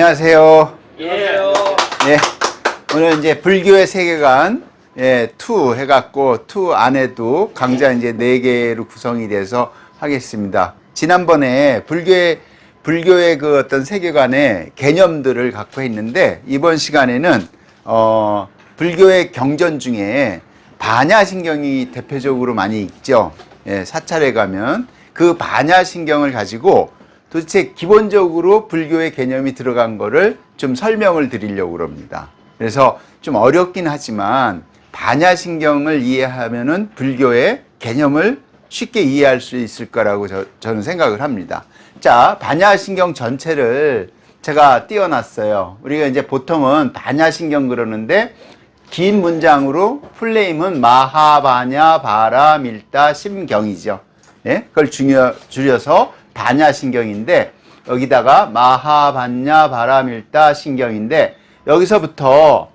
안녕하세요. 안녕하세요. 예, 오늘 이제 불교의 세계관, 투 해갖고, 투 안에도 강좌 이제 4개로 구성이 돼서 하겠습니다. 지난번에 불교의 그 어떤 세계관의 개념들을 갖고 했는데, 이번 시간에는, 불교의 경전 중에 반야신경이 대표적으로 많이 있죠. 사찰에 가면 그 반야신경을 가지고 도대체 기본적으로 불교의 개념이 들어간 거를 좀 설명을 드리려고 합니다. 그래서 좀 어렵긴 하지만 반야신경을 이해하면은 불교의 개념을 쉽게 이해할 수 있을 거라고 저는 생각을 합니다. 자, 반야신경 전체를 제가 띄워놨어요. 우리가 이제 보통은 반야신경 그러는데 긴 문장으로 풀네임은 마하반야 바라밀다 심경이죠. 그걸 줄여서 반야신경인데 여기다가 마하반야 바라밀다 신경인데 여기서부터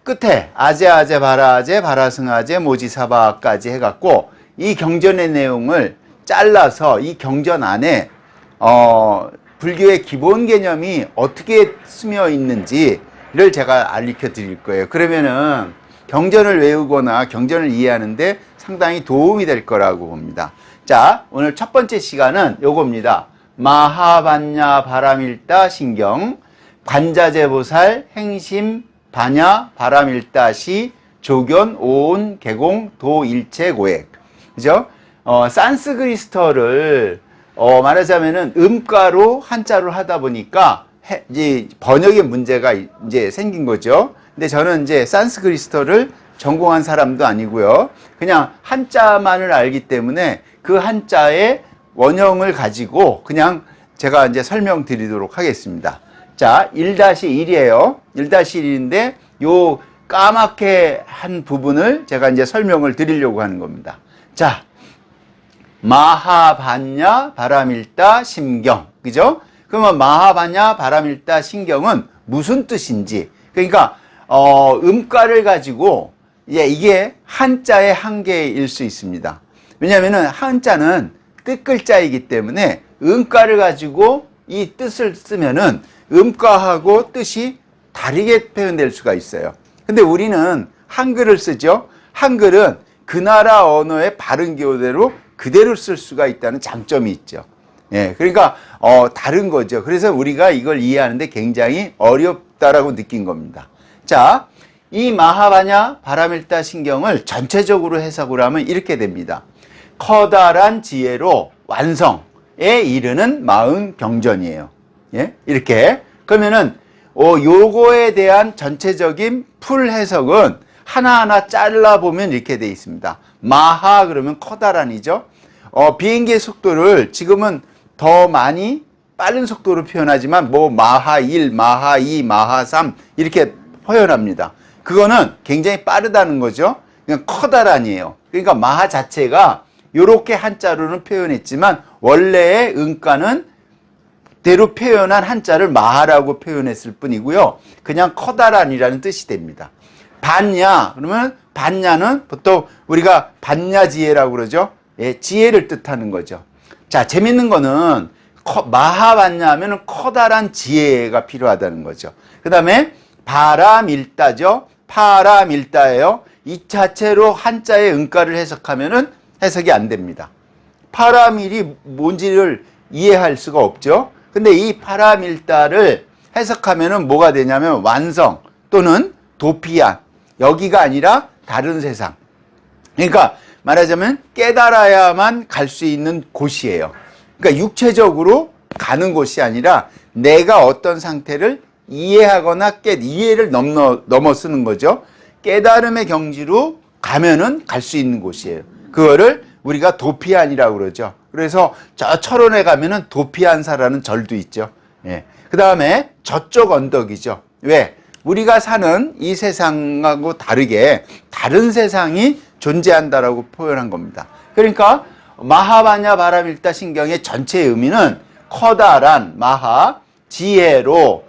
끝에 아제 바라제 바라승아제 모지사바까지 해갖고 이 경전의 내용을 잘라서 이 경전 안에 불교의 기본 개념이 어떻게 스며 있는지를 제가 알려 드릴 거예요. 그러면은 경전을 외우거나 경전을 이해하는데 상당히 도움이 될 거라고 봅니다. 자, 오늘 첫 번째 시간은 요겁니다. 마하반야 바라밀다 신경, 관자재보살 행심 반야 바라밀다 시 조견 오온 개공 도일체 고액. 그죠? 산스크리트어를 말하자면은 음가로 한자로 하다 보니까 이제 번역의 문제가 이제 생긴 거죠. 근데 저는 이제 산스크리트어를 전공한 사람도 아니고요. 그냥 한자만을 알기 때문에 그 한자의 원형을 가지고 그냥 제가 이제 설명드리도록 하겠습니다. 자, 1-1이에요. 1-1인데 요 까맣게 한 부분을 제가 이제 설명을 드리려고 하는 겁니다. 자, 마하반야 바라밀다 심경. 그죠? 그러면 마하반야 바라밀다 신경은 무슨 뜻인지. 그러니까 음가를 가지고 이게 한자의 한계일 수 있습니다. 왜냐하면 한자는 뜻글자이기 때문에 음가를 가지고 이 뜻을 쓰면은 음가하고 뜻이 다르게 표현될 수가 있어요. 근데 우리는 한글을 쓰죠. 한글은 그 나라 언어의 발음 교대로 그대로 쓸 수가 있다는 장점이 있죠. 그러니까 다른 거죠. 그래서 우리가 이걸 이해하는데 굉장히 어렵다라고 느낀 겁니다. 자, 이 마하반야 바라밀다 신경을 전체적으로 해석을 하면 이렇게 됩니다. 커다란 지혜로 완성에 이르는 마음 경전이에요. 이렇게. 그러면은, 요거에 대한 전체적인 풀 해석은 하나하나 잘라보면 이렇게 돼 있습니다. 마하 그러면 커다란이죠. 비행기의 속도를 지금은 더 많이 빠른 속도로 표현하지만 마하 1, 마하 2, 마하 3 이렇게 표현합니다. 그거는 굉장히 빠르다는 거죠. 그냥 커다란이에요. 그러니까 마하 자체가 요렇게 한자로는 표현했지만 원래의 음가는 대로 표현한 한자를 마하라고 표현했을 뿐이고요. 그냥 커다란이라는 뜻이 됩니다. 반야 그러면 반야는 보통 우리가 반야지혜라고 그러죠. 지혜를 뜻하는 거죠. 자, 재밌는 거는 마하반야 하면은 커다란 지혜가 필요하다는 거죠. 그 다음에 바라밀다죠. 파라밀다예요. 이 자체로 한자의 음가를 해석하면은 해석이 안 됩니다. 파라밀이 뭔지를 이해할 수가 없죠. 근데 이 파라밀다를 해석하면은 뭐가 되냐면 완성 또는 도피한, 여기가 아니라 다른 세상. 그러니까 말하자면 깨달아야만 갈 수 있는 곳이에요. 그러니까 육체적으로 가는 곳이 아니라 내가 어떤 상태를 이해하거나 이해를 넘어서는 거죠. 깨달음의 경지로 가면은 갈 수 있는 곳이에요. 그거를 우리가 도피안이라고 그러죠. 그래서 저 철원에 가면은 도피안사라는 절도 있죠. 그 다음에 저쪽 언덕이죠. 왜? 우리가 사는 이 세상하고 다르게 다른 세상이 존재한다라고 표현한 겁니다. 그러니까 마하반야 바라밀다 신경의 전체 의미는 커다란 마하, 지혜로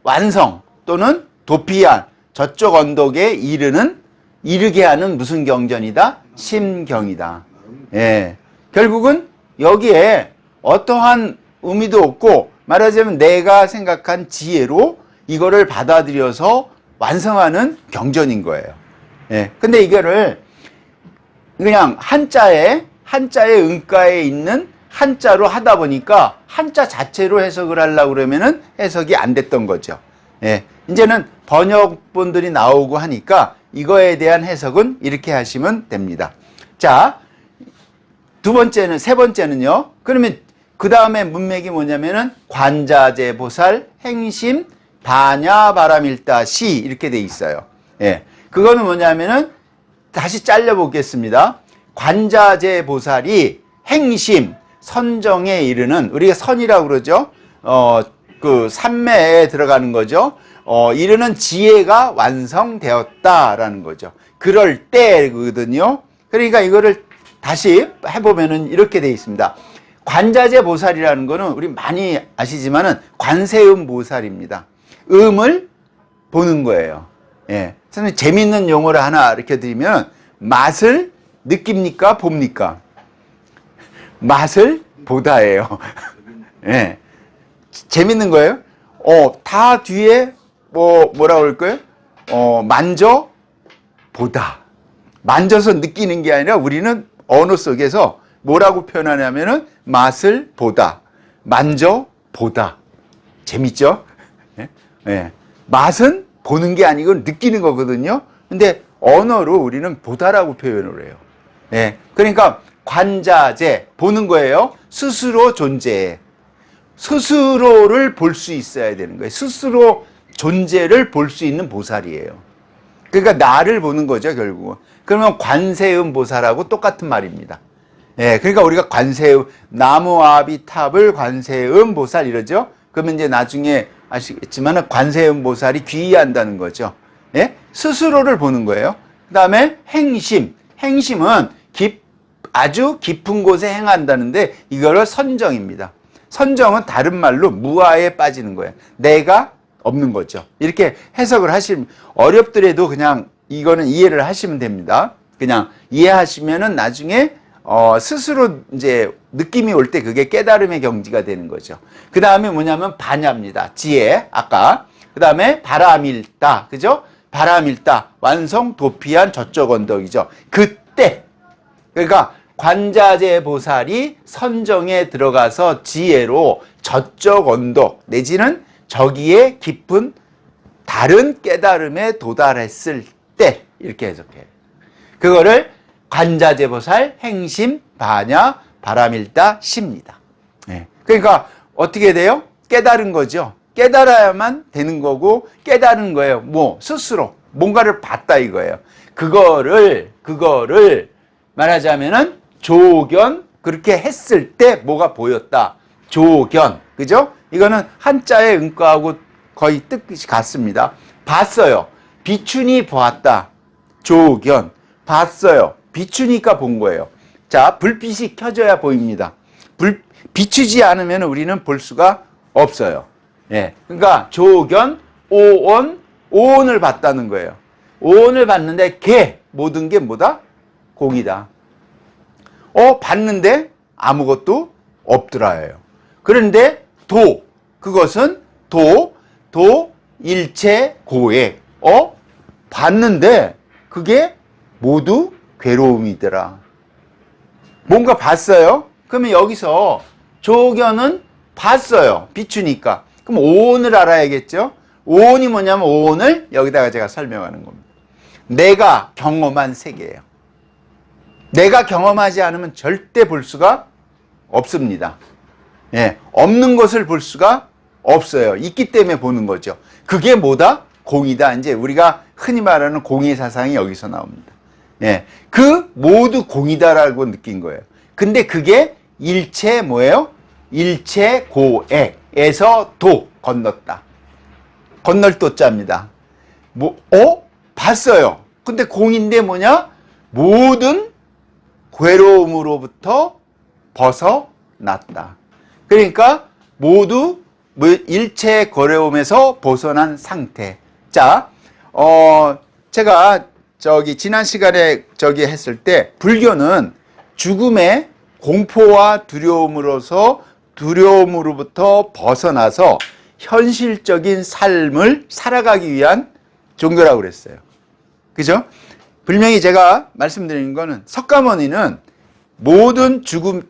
완성 또는 도피한 저쪽 언덕에 이르게 하는 무슨 경전이다? 심경이다. 결국은 여기에 어떠한 의미도 없고 말하자면 내가 생각한 지혜로 이거를 받아들여서 완성하는 경전인 거예요. 예. 근데 이거를 그냥 한자에 음가에 있는 한자로 하다 보니까 한자 자체로 해석을 하려고 그러면은 해석이 안 됐던 거죠. 예. 이제는 번역본들이 나오고 하니까 이거에 대한 해석은 이렇게 하시면 됩니다. 자, 세 번째는요. 그러면 그 다음에 문맥이 뭐냐면은 관자재 보살 행심 반야 바람일다 시 이렇게 돼 있어요. 예. 그거는 뭐냐면은 다시 잘려 보겠습니다. 관자재 보살이 행심 선정에 이르는, 우리가 선이라고 그러죠. 그 삼매에 들어가는 거죠. 이르는 지혜가 완성되었다라는 거죠. 그럴 때거든요. 그러니까 이거를 다시 해보면은 이렇게 돼 있습니다. 관자재 보살이라는 거는 우리 많이 아시지만은 관세음 보살입니다. 음을 보는 거예요. 예. 선생님 재밌는 용어를 하나 이렇게 드리면 맛을 느낍니까? 봅니까? 맛을 보다예요. 예. 재밌는 거예요. 다 뒤에 뭐라고 그럴까요? 만져 보다. 만져서 느끼는 게 아니라 우리는 언어 속에서 뭐라고 표현하냐면은 맛을 보다, 만져 보다. 재밌죠? 예? 예. 맛은 보는 게 아니고 느끼는 거거든요. 근데 언어로 우리는 보다라고 표현을 해요. 예. 그러니까 관자재 보는 거예요. 스스로 존재해. 스스로를 볼 수 있어야 되는 거예요. 스스로 존재를 볼 수 있는 보살이에요. 그러니까 나를 보는 거죠, 결국은. 그러면 관세음 보살하고 똑같은 말입니다. 예, 그러니까 우리가 관세음, 나무, 아비, 탑을 관세음 보살 이러죠? 그러면 이제 나중에 아시겠지만 관세음 보살이 귀의한다는 거죠. 예? 스스로를 보는 거예요. 그 다음에 행심. 행심은 아주 깊은 곳에 행한다는데 이거를 선정입니다. 선정은 다른 말로 무아에 빠지는 거예요. 내가 없는 거죠. 이렇게 해석을 하시면 어렵더라도 그냥 이거는 이해를 하시면 됩니다. 그냥 이해하시면은 나중에 스스로 이제 느낌이 올 때 그게 깨달음의 경지가 되는 거죠. 그 다음에 뭐냐면 반야입니다. 지혜, 아까. 그 다음에 바람일다. 그죠? 바람일다. 완성 도피한 저쪽 언덕이죠. 그때. 그러니까 관자재 보살이 선정에 들어가서 지혜로 저쪽 언덕 내지는 저기에 깊은 다른 깨달음에 도달했을 때 이렇게 해석해요. 그거를 관자재 보살 행심 반야 바람일다 시입니다. 네. 그러니까 어떻게 돼요? 깨달은 거죠. 깨달아야만 되는 거고 깨달은 거예요. 스스로 뭔가를 봤다 이거예요. 그거를 말하자면은 조견 그렇게 했을 때 뭐가 보였다. 조견. 그죠? 이거는 한자의 음가하고 거의 뜻이 같습니다. 봤어요. 비추니 보았다. 조견. 봤어요. 비추니까 본 거예요. 자, 불빛이 켜져야 보입니다. 비추지 않으면 우리는 볼 수가 없어요. 예. 그러니까 조견, 오온을 봤다는 거예요. 오온을 봤는데 모든 게 뭐다? 공이다. 봤는데 아무것도 없더라예요. 그런데 그것은 일체 고액. 봤는데 그게 모두 괴로움이더라. 뭔가 봤어요? 그러면 여기서 조견은 봤어요. 비추니까. 그럼 오온을 알아야겠죠? 오온이 뭐냐면 오온을 여기다가 제가 설명하는 겁니다. 내가 경험한 세계예요. 내가 경험하지 않으면 절대 볼 수가 없습니다. 예, 없는 것을 볼 수가 없어요. 있기 때문에 보는 거죠. 그게 뭐다? 공이다. 이제 우리가 흔히 말하는 공의 사상이 여기서 나옵니다. 예, 그 모두 공이다라고 느낀 거예요. 근데 그게 일체 뭐예요? 일체 고액에서 건넜다. 건널 도자입니다. 봤어요. 근데 공인데 뭐냐? 모든 괴로움으로부터 벗어났다. 그러니까 모두 일체 괴로움에서 벗어난 상태. 자, 제가 지난 시간에 했을 때 불교는 죽음의 공포와 두려움으로서 두려움으로부터 벗어나서 현실적인 삶을 살아가기 위한 종교라고 그랬어요. 그죠? 분명히 제가 말씀드리는 거는 석가모니는 모든 죽음,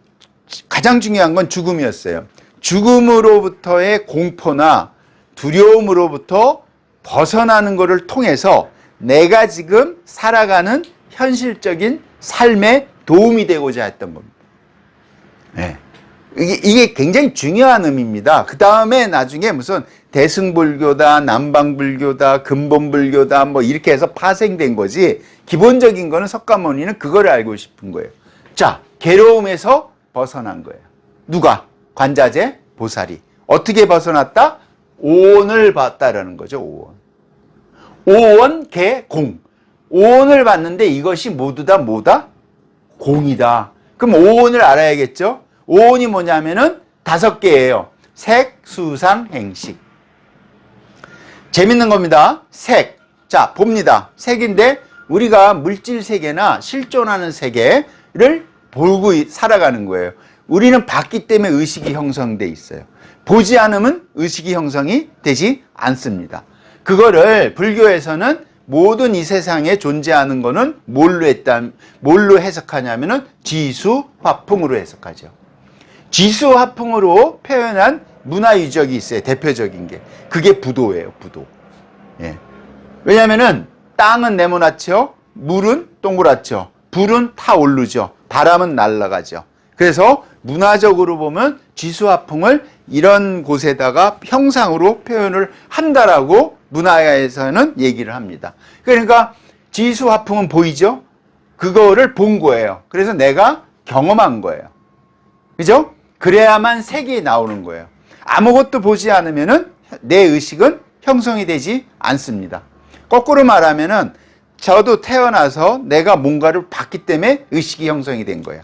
가장 중요한 건 죽음이었어요. 죽음으로부터의 공포나 두려움으로부터 벗어나는 것을 통해서 내가 지금 살아가는 현실적인 삶에 도움이 되고자 했던 겁니다. 네. 이게 굉장히 중요한 의미입니다. 그 다음에 나중에 무슨 대승불교다, 남방불교다, 근본불교다 뭐 이렇게 해서 파생된 거지, 기본적인 거는 석가모니는 그걸 알고 싶은 거예요. 자, 괴로움에서 벗어난 거예요. 누가? 관자재, 보살이. 어떻게 벗어났다? 오온을 봤다라는 거죠. 오온. 오온, 개, 공. 오온을 봤는데 이것이 모두 다 뭐다? 공이다. 그럼 오온을 알아야겠죠? 오온이 뭐냐면은 5개예요. 색, 수상, 행식. 재밌는 겁니다. 색. 자, 봅니다. 색인데 우리가 물질 세계나 실존하는 세계를 보고 살아가는 거예요. 우리는 봤기 때문에 의식이 형성돼 있어요. 보지 않으면 의식이 형성이 되지 않습니다. 그거를 불교에서는 모든 이 세상에 존재하는 거는 뭘로 해석하냐면은 지수화풍으로 해석하죠. 지수화풍으로 표현한 문화유적이 있어요. 대표적인 게. 그게 부도예요, 부도. 예. 왜냐면은 땅은 네모나죠. 물은 동그랗죠. 불은 타오르죠. 바람은 날아가죠. 그래서 문화적으로 보면 지수화풍을 이런 곳에다가 형상으로 표현을 한다라고 문화에서는 얘기를 합니다. 그러니까 지수화풍은 보이죠? 그거를 본 거예요. 그래서 내가 경험한 거예요. 그죠? 그래야만 색이 나오는 거예요. 아무것도 보지 않으면은 내 의식은 형성이 되지 않습니다. 거꾸로 말하면은 저도 태어나서 내가 뭔가를 봤기 때문에 의식이 형성이 된 거예요.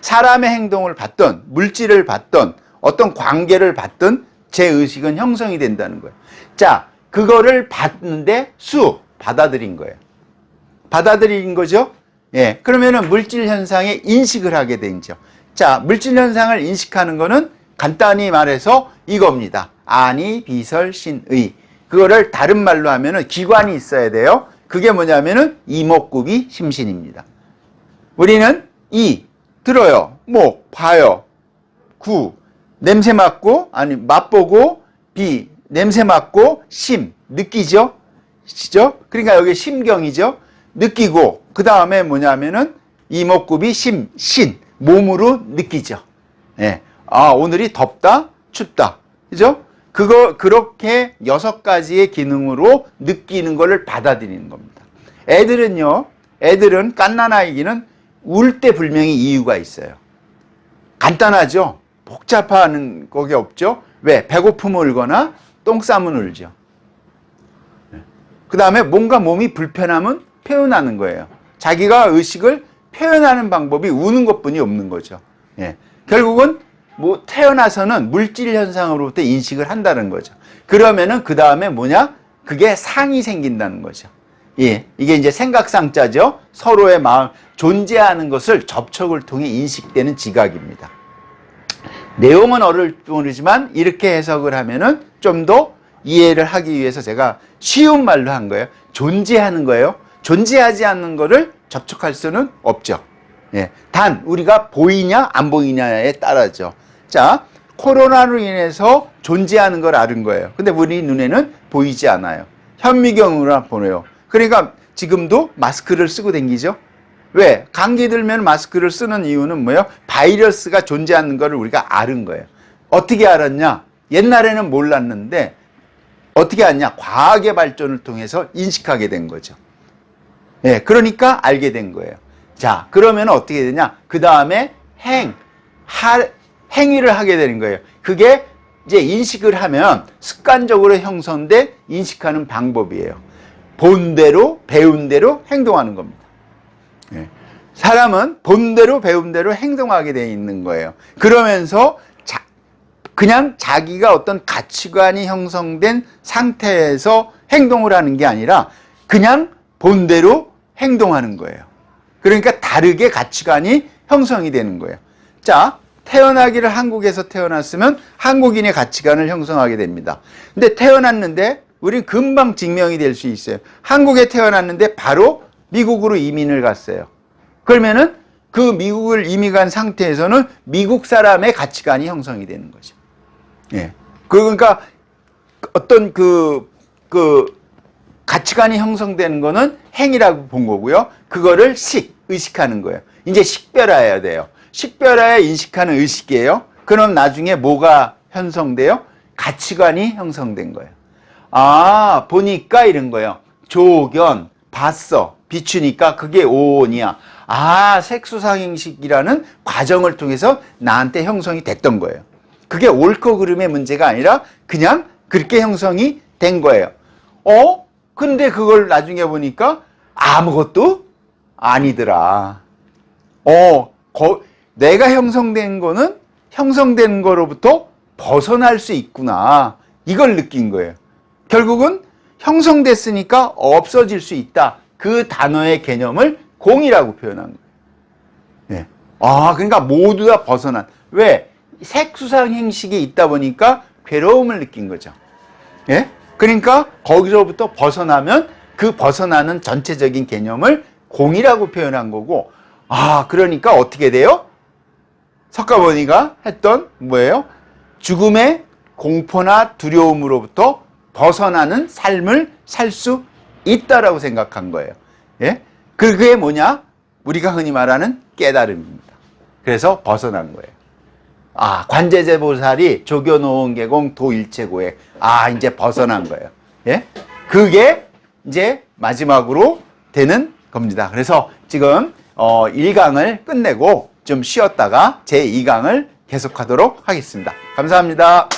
사람의 행동을 봤던, 물질을 봤던, 어떤 관계를 봤던 제 의식은 형성이 된다는 거예요. 자, 그거를 봤는데 받아들인 거예요. 받아들인 거죠? 예. 그러면은 물질 현상에 인식을 하게 되죠. 자, 물질 현상을 인식하는 거는 간단히 말해서 이겁니다. 아니, 비설, 신의. 그거를 다른 말로 하면은 기관이 있어야 돼요. 그게 뭐냐면은 이목구비 심신입니다. 우리는 들어요. 목, 봐요. 냄새 맡고, 맛보고, 냄새 맡고, 느끼죠? 시죠? 그러니까 여기 심경이죠? 느끼고, 그 다음에 뭐냐면은 이목구비 신. 몸으로 느끼죠. 예. 아, 오늘이 덥다, 춥다. 그죠? 그렇게 6가지의 기능으로 느끼는 거를 받아들이는 겁니다. 애들은 갓난아기는 울 때 분명히 이유가 있어요. 간단하죠? 복잡한 거게 없죠? 왜? 배고프면 울거나 똥 싸면 울죠. 그 다음에 뭔가 몸이 불편하면 표현하는 거예요. 자기가 의식을 표현하는 방법이 우는 것뿐이 없는 거죠. 예. 결국은 태어나서는 물질 현상으로부터 인식을 한다는 거죠. 그러면은 그 다음에 뭐냐? 그게 상이 생긴다는 거죠. 예. 이게 이제 생각상자죠. 서로의 마음, 존재하는 것을 접촉을 통해 인식되는 지각입니다. 내용은 모르지만 이렇게 해석을 하면은 좀 더 이해를 하기 위해서 제가 쉬운 말로 한 거예요. 존재하는 거예요. 존재하지 않는 거를 접촉할 수는 없죠. 예. 단 우리가 보이냐 안 보이냐에 따라죠. 자, 코로나로 인해서 존재하는 걸 아는 거예요. 근데 우리 눈에는 보이지 않아요. 현미경으로 보내요. 그러니까 지금도 마스크를 쓰고 다니죠. 왜? 감기 들면 마스크를 쓰는 이유는 뭐예요? 바이러스가 존재하는 걸 우리가 아는 거예요. 어떻게 알았냐? 옛날에는 몰랐는데 어떻게 알았냐? 과학의 발전을 통해서 인식하게 된 거죠. 예, 그러니까 알게 된 거예요. 자, 그러면 어떻게 되냐? 그 다음에 행위를 하게 되는 거예요. 그게 이제 인식을 하면 습관적으로 형성된 인식하는 방법이에요. 본 대로, 배운 대로 행동하는 겁니다. 예. 사람은 본 대로, 배운 대로 행동하게 돼 있는 거예요. 그러면서 그냥 자기가 어떤 가치관이 형성된 상태에서 행동을 하는 게 아니라 그냥 본 대로 행동하는 거예요. 그러니까 다르게 가치관이 형성이 되는 거예요. 자, 태어나기를 한국에서 태어났으면 한국인의 가치관을 형성하게 됩니다. 근데 태어났는데 우린 금방 증명이 될 수 있어요. 한국에 태어났는데 바로 미국으로 이민을 갔어요. 그러면은 그 미국을 이민 간 상태에서는 미국 사람의 가치관이 형성이 되는 거죠. 예. 그러니까 어떤 그 가치관이 형성되는 거는 행위라고 본 거고요. 그거를 의식하는 거예요. 이제 식별화해야 돼요. 식별화해 인식하는 의식이에요. 그럼 나중에 뭐가 형성돼요? 가치관이 형성된 거예요. 아, 보니까 이런 거예요. 조견, 봤어, 비추니까 그게 오온이야. 아, 색수상행식이라는 과정을 통해서 나한테 형성이 됐던 거예요. 그게 옳고 그름의 문제가 아니라 그냥 그렇게 형성이 된 거예요. 근데 그걸 나중에 보니까 아무것도 아니더라. 내가 형성된 거는 형성된 거로부터 벗어날 수 있구나. 이걸 느낀 거예요. 결국은 형성됐으니까 없어질 수 있다. 그 단어의 개념을 공이라고 표현한 거예요. 예. 그러니까 모두 다 벗어난. 왜? 색수상 행식이 있다 보니까 괴로움을 느낀 거죠. 예? 그러니까 거기서부터 벗어나면 그 벗어나는 전체적인 개념을 공이라고 표현한 거고, 그러니까 어떻게 돼요? 석가모니가 했던 뭐예요? 죽음의 공포나 두려움으로부터 벗어나는 삶을 살 수 있다라고 생각한 거예요. 예? 그게 뭐냐? 우리가 흔히 말하는 깨달음입니다. 그래서 벗어난 거예요. 관제제보살이 조교노원계공 도일체고에 이제 벗어난 거예요. 예? 그게 이제 마지막으로 되는 겁니다. 그래서 지금 1강을 끝내고 좀 쉬었다가 제 2강을 계속하도록 하겠습니다. 감사합니다.